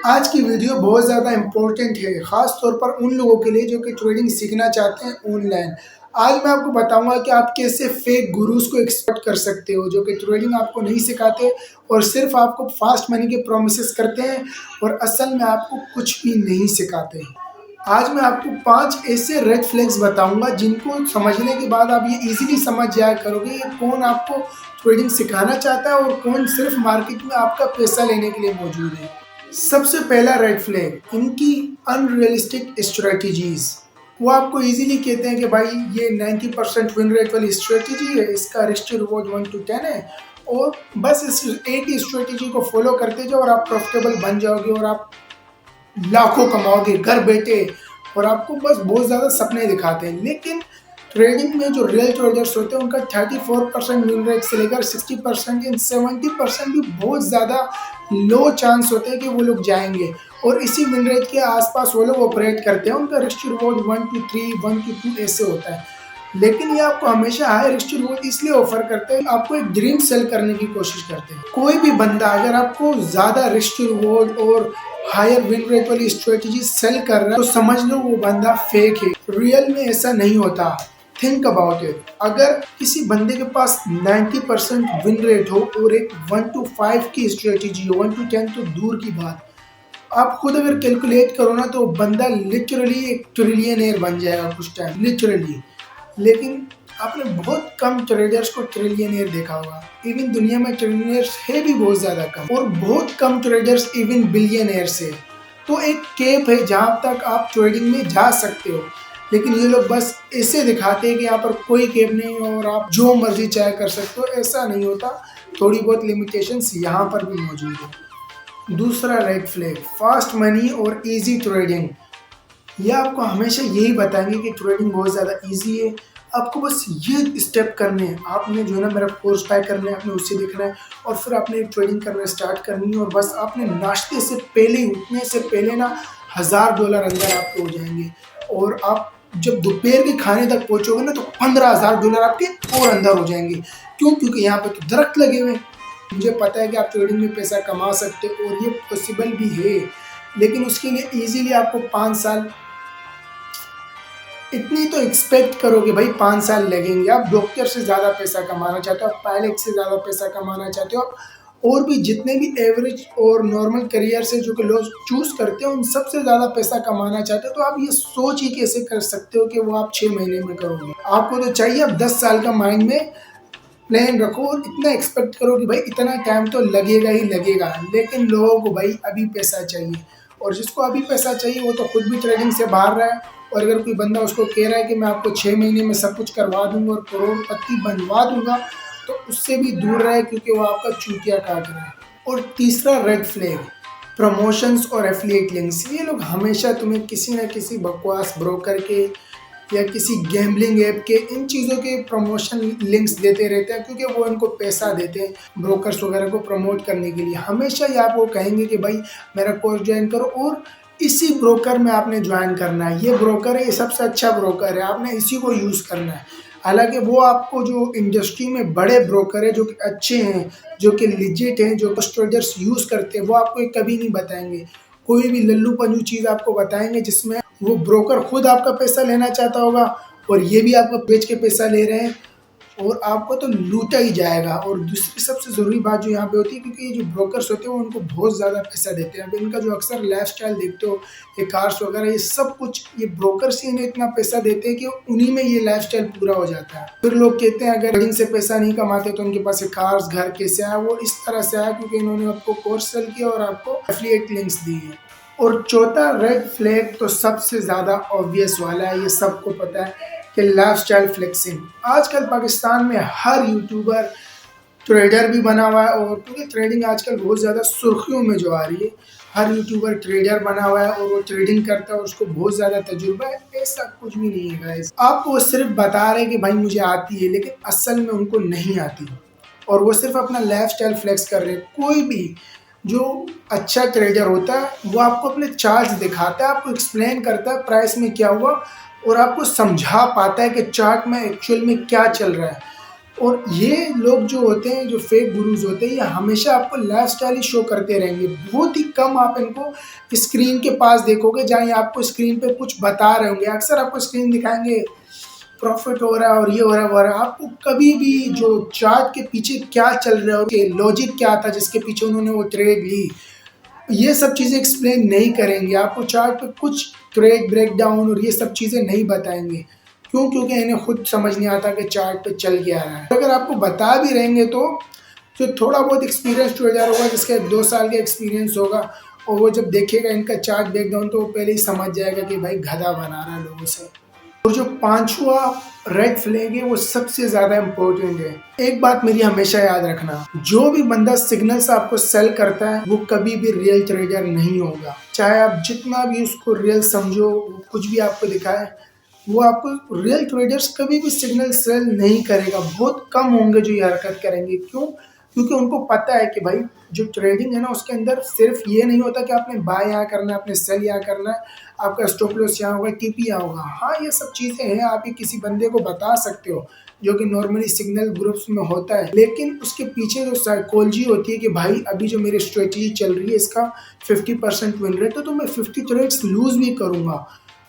आज की वीडियो बहुत ज़्यादा इम्पोर्टेंट है, ख़ास तौर पर उन लोगों के लिए जो कि ट्रेडिंग सीखना चाहते हैं ऑनलाइन। आज मैं आपको बताऊंगा कि आप कैसे फेक गुरुज़ को एक्सपर्ट कर सकते हो, जो कि ट्रेडिंग आपको नहीं सिखाते और सिर्फ आपको फास्ट मनी के प्रोमिसेस करते हैं और असल में आपको कुछ भी नहीं सिखाते। आज मैं आपको 5 ऐसे रेड फ्लैग्स बताऊंगा जिनको समझने के बाद आप ये इजीली समझ जाया करोगे ये कौन आपको ट्रेडिंग सिखाना चाहता है और कौन सिर्फ मार्केट में आपका पैसा लेने के लिए मौजूद है। सबसे पहला रेड फ्लैग इनकी अनरियलिस्टिक स्ट्रेटजीज। वो आपको इजीली कहते हैं कि भाई ये 90% विन रेट वाली स्ट्रेटजी है, इसका रिस्क टू रिवॉर्ड 1 to 10 है और बस इस एक ही स्ट्रेटजी को फॉलो करते जाओ और आप प्रॉफिटेबल बन जाओगे और आप लाखों कमाओगे घर बैठे। और आपको बस बहुत ज़्यादा सपने दिखाते हैं, लेकिन ट्रेडिंग में जो रियल ट्रेडर्स होते हैं उनका 34% विन रेट से लेकर 60% या 70% भी बहुत ज़्यादा लो चांस होते हैं कि वो लोग जाएंगे और इसी विन रेट के आसपास वो लोग ऑपरेट करते हैं। उनका risk to reward 1 to 3, 1 to 2 ऐसे होता है, लेकिन ये आपको हमेशा हाई रिस्क टू रिवॉर्ड इसलिए ऑफर करते हैं, आपको एक ड्रीम सेल करने की कोशिश करते हैं। कोई भी बंदा अगर आपको ज़्यादा रिस्क टू रिवॉर्ड और हायर विन रेट वाली स्ट्रेटजी सेल कर रहा है तो समझ लो वो बंदा फेक है। रियल में ऐसा नहीं होता। Think about it. अगर किसी बंदे के पास 90% विन रेट हो और एक 1 to 5 की स्ट्रेटजी हो, 1 to 10 तो दूर की बात, आप खुद अगर कैलकुलेट करो ना तो बंदा लिटरली एक ट्रिलियनेयर बन जाएगा कुछ टाइम, लिटरली। लेकिन आपने बहुत कम ट्रेडर्स को ट्रिलियनेयर देखा होगा। इवन दुनिया में ट्रिलियनेयर्स है भी बहुत ज़्यादा कम और बहुत कम ट्रेडर्स इवन बिलियनेयर्स है। तो एक कैप है जहाँ तक आप ट्रेडिंग में जा सकते हो, लेकिन ये लोग बस ऐसे दिखाते हैं कि यहाँ पर कोई कैप नहीं और आप जो मर्जी चाहे कर सकते हो। ऐसा नहीं होता, थोड़ी बहुत लिमिटेशंस यहाँ पर भी मौजूद है। दूसरा रेड फ्लैग, फास्ट मनी और इजी ट्रेडिंग। ये आपको हमेशा यही बताएंगे कि ट्रेडिंग बहुत ज़्यादा इजी है, आपको बस ये स्टेप करने हैं। आपने जो है ना मेरा कोर्स बाय करना है, आपने उससे देखना है और फिर आपने ट्रेडिंग करना स्टार्ट करनी है और बस आपने नाश्ते से पहले, उठने से पहले ना $1000 अंदर आपके हो जाएंगे और आप जब दोपहर के खाने तक पहुंचोगे ना तो $15,000 आपके और अंदर हो जाएंगे। क्यों? क्योंकि यहाँ पे तो दरख्त लगे हुए हैं। मुझे पता है कि आप ट्रेडिंग में पैसा कमा सकते हो और ये पॉसिबल भी है, लेकिन उसके लिए इजीली आपको 5 साल, इतनी तो एक्सपेक्ट करो कि भाई 5 साल लगेंगे। आप डॉक्टर से ज़्यादा पैसा कमाना चाहते हो, आप पायलट से ज़्यादा पैसा कमाना चाहते हो, और भी जितने भी एवरेज और नॉर्मल करियर से जो कि लोग चूज़ करते हैं उन सबसे ज़्यादा पैसा कमाना चाहते हो, तो आप ये सोच ही कैसे कर सकते हो कि वो आप 6 महीने में करोगे। आपको तो चाहिए आप 10 साल का माइंड में प्लान रखो और इतना एक्सपेक्ट करो कि भाई इतना टाइम तो लगेगा ही लगेगा। लेकिन लोगों को भाई अभी पैसा चाहिए और जिसको अभी पैसा चाहिए वो तो खुद भी ट्रेडिंग से बाहर रहा है। और अगर कोई बंदा उसको कह रहा है कि मैं आपको 6 महीने में सब कुछ करवा दूंगा और करोड़पति बनवा दूंगा, तो उससे भी दूर रहे, क्योंकि वो आपका चूतिया काट रहा है। और तीसरा रेड फ्लैग, प्रमोशंस और एफिलिएट लिंक्स। ये लोग हमेशा तुम्हें किसी न किसी बकवास ब्रोकर के या किसी गैम्बलिंग ऐप के, इन चीज़ों के प्रमोशन लिंक्स देते रहते हैं, क्योंकि वो इनको पैसा देते हैं ब्रोकर्स वगैरह को प्रमोट करने के लिए। हमेशा ये आपको कहेंगे कि भाई मेरा कोर्स ज्वाइन करो और इसी ब्रोकर में आपने ज्वाइन करना है, ये ब्रोकर है, ये सबसे अच्छा ब्रोकर है, आपने इसी को यूज़ करना है। हालांकि वो आपको जो इंडस्ट्री में बड़े ब्रोकर है जो कि अच्छे हैं, जो कि लिजिट हैं, जो ट्रेडर्स यूज़ करते हैं, वो आपको ये कभी नहीं बताएंगे। कोई भी लल्लू पंजू चीज़ आपको बताएंगे जिसमें वो ब्रोकर खुद आपका पैसा लेना चाहता होगा और ये भी आपको बेच के पैसा ले रहे हैं और आपको तो लूटा ही जाएगा। और दूसरी सबसे ज़रूरी बात जो यहाँ पे होती है, क्योंकि ये जो ब्रोकर्स होते हैं वो उनको बहुत ज़्यादा पैसा देते हैं। अब इनका जो अक्सर लाइफस्टाइल देखते हो, ये कार्स वगैरह, ये सब कुछ ये ब्रोकर्स ही इन्हें इतना पैसा देते हैं कि उन्हीं में ये लाइफस्टाइल पूरा हो जाता है। फिर लोग कहते हैं अगर ट्रेडिंग से पैसा नहीं कमाते तो उनके पास कार्स, घर कैसे आया? वो इस तरह से आया क्योंकि इन्होंने आपको कोर्स सेल किया और आपको एफिलिएट लिंक्स दिए। और चौथा रेड फ्लैग तो सबसे ज़्यादा ऑब्वियस वाला है, ये सबको पता है कि लाइफस्टाइल फ्लेक्सिंग। आजकल पाकिस्तान में हर यूट्यूबर ट्रेडर भी बना हुआ है, और क्योंकि ट्रेडिंग आजकल बहुत ज़्यादा सुर्खियों में जो आ रही है, हर यूट्यूबर ट्रेडर बना हुआ है और वो ट्रेडिंग करता है और उसको बहुत ज़्यादा तजुर्बा है। ऐसा कुछ भी नहीं है गाइस, आपको वो सिर्फ बता रहे हैं कि भाई मुझे आती है, लेकिन असल में उनको नहीं आती और वो सिर्फ अपना लाइफस्टाइल फ्लेक्स कर रहे हैं। कोई भी जो अच्छा ट्रेडर होता है वो आपको अपने चार्ट्स दिखाता है, आपको एक्सप्लेन करता है प्राइस में क्या हुआ और आपको समझा पाता है कि चार्ट में एक्चुअल में क्या चल रहा है। और ये लोग जो होते हैं, जो फेक गुरुज होते हैं, ये हमेशा आपको लाइफस्टाइल ही शो करते रहेंगे। बहुत ही कम आप इनको स्क्रीन के पास देखोगे जहाँ ये आपको स्क्रीन पे कुछ बता रहे होंगे। अक्सर आपको स्क्रीन दिखाएंगे प्रॉफिट हो रहा है और ये हो रहा है वो हो रहा है। आपको कभी भी जो चार्ट के पीछे क्या चल रहा है, लॉजिक क्या था जिसके पीछे उन्होंने वो ट्रेड ली, ये सब चीज़ें एक्सप्लेन नहीं करेंगे। आपको चार्ट पे कुछ ट्रेड ब्रेकडाउन और ये सब चीज़ें नहीं बताएंगे। क्यों? क्योंकि इन्हें खुद समझ नहीं आता कि चार्ट पे चल क्या रहा है। अगर आपको बता भी रहेंगे तो जो थोड़ा बहुत एक्सपीरियंस ट्रेडर होगा, जिसका 2 साल का एक्सपीरियंस होगा, और वो जब देखेगा इनका चार्ट ब्रेकडाउन तो वो पहले ही समझ जाएगा कि भाई गधा बना रहा है लोगों से। और जो पांचवा रेड फ्लैग है वो सबसे ज्यादा इम्पोर्टेंट है। एक बात मेरी हमेशा याद रखना, जो भी बंदा सिग्नल से आपको सेल करता है वो कभी भी रियल ट्रेडर नहीं होगा। चाहे आप जितना भी उसको रियल समझो, कुछ भी आपको दिखाए, वो आपको रियल ट्रेडर्स कभी भी सिग्नल सेल नहीं करेगा। बहुत कम होंगे जो ये हरकत करेंगे। क्यों? क्योंकि उनको पता है कि भाई जो ट्रेडिंग है ना, उसके अंदर सिर्फ ये नहीं होता कि आपने बाय यहाँ करना है, आपने सेल यहाँ करना है, आपका स्टॉप लॉस यहाँ होगा, टीपी यहाँ होगा। हाँ, ये सब चीज़ें हैं, आप ये किसी बंदे को बता सकते हो जो कि नॉर्मली सिग्नल ग्रुप्स में होता है, लेकिन उसके पीछे जो साइकोलॉजी होती है कि भाई अभी जो मेरी स्ट्रेटजी चल रही है इसका 50% विन रेट है, तो मैं 50 ट्रेड्स लूज भी करूँगा।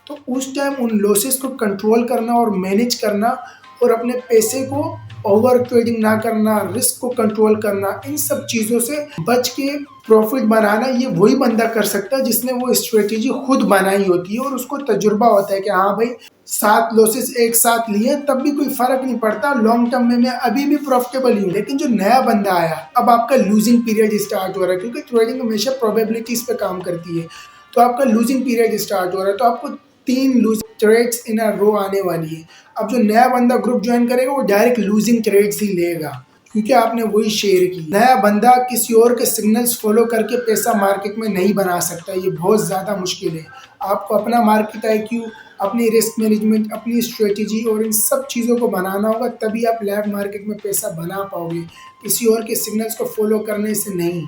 तो उस टाइम उन लॉसेस को कंट्रोल करना और मैनेज करना और अपने पैसे को ओवर ट्रेडिंग ना करना, रिस्क को कंट्रोल करना, इन सब चीज़ों से बच के प्रॉफिट बनाना, ये वही बंदा कर सकता है जिसने वो स्ट्रेटेजी खुद बनाई होती है और उसको तजुर्बा होता है कि हाँ भाई 7 लॉसेस एक साथ लिए तब भी कोई फर्क नहीं पड़ता, लॉन्ग टर्म में मैं अभी भी प्रॉफिटेबल ही हूँ। लेकिन जो नया बंदा आया, अब आपका लूजिंग पीरियड स्टार्ट हो रहा है, क्योंकि ट्रेडिंग हमेशा प्रोबेबिलिटीज पे काम करती है। तो आपका लूजिंग पीरियड स्टार्ट हो रहा है, तो आपको 3 लूजिंग ट्रेड्स इन अ रो आने वाली है। अब जो नया बंदा ग्रुप ज्वाइन करेगा वो डायरेक्ट लूजिंग ट्रेड्स ही लेगा, क्योंकि आपने वही शेयर की। नया बंदा किसी और के सिग्नल्स फॉलो करके पैसा मार्केट में नहीं बना सकता, ये बहुत ज़्यादा मुश्किल है। आपको अपना मार्केट आईक्यू, अपनी रिस्क मैनेजमेंट, अपनी स्ट्रेटेजी और इन सब चीज़ों को बनाना होगा, तभी आप लाइव मार्केट में पैसा बना पाओगे, किसी और के सिग्नल्स को फॉलो करने से नहीं।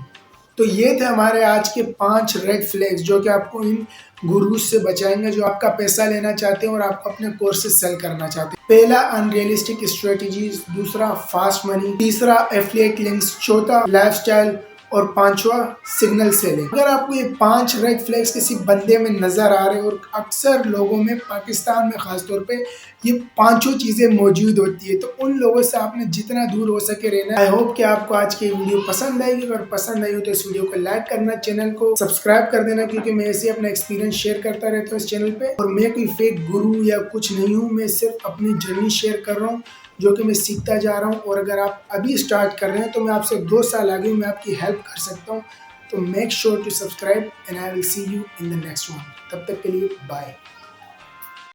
तो ये थे हमारे आज के 5 रेड फ्लैग्स जो कि आपको इन गुरुज से बचाएंगे जो आपका पैसा लेना चाहते हैं और आपको अपने कोर्सेज सेल करना चाहते हैं। पहला अनरियलिस्टिक स्ट्रेटजीज, दूसरा फास्ट मनी, तीसरा एफिलिएट लिंक्स, चौथा लाइफस्टाइल और पांचवा सिग्नल सेलिंग। अगर आपको ये 5 रेड फ्लैग्स किसी बंदे में नजर आ रहे हैं, और अक्सर लोगों में, पाकिस्तान में खासतौर पे ये 5 चीजें मौजूद होती है, तो उन लोगों से आपने जितना दूर हो सके रहना। आई होप कि आपको आज की वीडियो पसंद आएगी। अगर पसंद आई हो तो इस वीडियो को लाइक करना, चैनल को सब्सक्राइब कर देना, क्योंकि मैं ऐसे अपना एक्सपीरियंस शेयर करता रहता हूँ इस चैनल पे। और मैं कोई फेक गुरु या कुछ नहीं हूँ, मैं सिर्फ अपनी जर्नी शेयर कर रहा हूँ जो कि मैं सीखता जा रहा हूँ। और अगर आप अभी स्टार्ट कर रहे हैं तो मैं आपसे 2 साल आगे मैं आपकी हेल्प कर सकता हूँ। तो make sure to subscribe and I will see you in the next one. तब तक के लिए बाय।